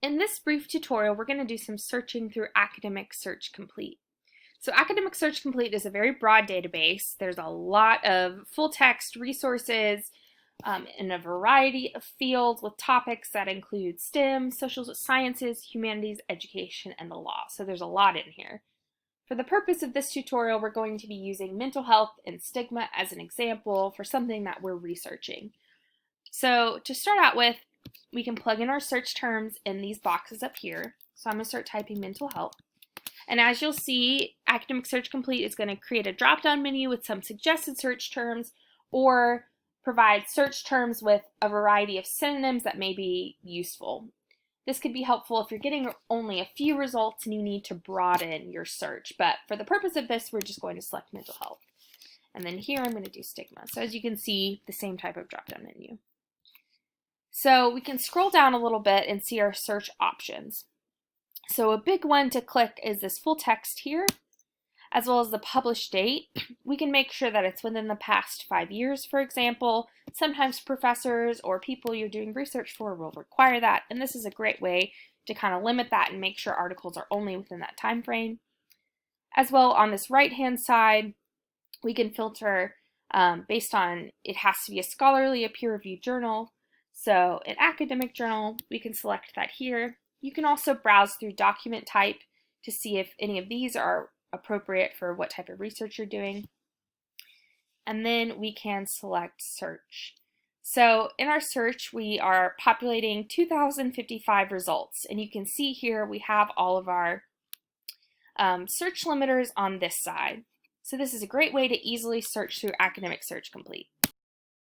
In this brief tutorial, we're going to do some searching through Academic Search Complete. So Academic Search Complete is a very broad database. There's a lot of full text resources in a variety of fields with topics that include STEM, social sciences, humanities, education, and the law. So there's a lot in here. For the purpose of this tutorial, we're going to be using mental health and stigma as an example for something that we're researching. So to start out with, we can plug in our search terms in these boxes up here. So I'm going to start typing mental health. And as you'll see, Academic Search Complete is going to create a drop-down menu with some suggested search terms or provide search terms with a variety of synonyms that may be useful. This could be helpful if you're getting only a few results and you need to broaden your search. But for the purpose of this, we're just going to select mental health. And then here I'm going to do stigma. So as you can see, the same type of drop-down menu. So we can scroll down a little bit and see our search options. So a big one to click is this full text here, as well as the published date. We can make sure that it's within the past 5 years, for example. Sometimes professors or people you're doing research for will require that, and this is a great way to kind of limit that and make sure articles are only within that time frame. As well, on this right-hand side, we can filter based on it has to be a scholarly, a peer-reviewed journal. So an academic journal, we can select that here. You can also browse through document type to see if any of these are appropriate for what type of research you're doing. And then we can select search. So in our search, we are populating 2,055 results. And you can see here we have all of our search limiters on this side. So this is a great way to easily search through Academic Search Complete.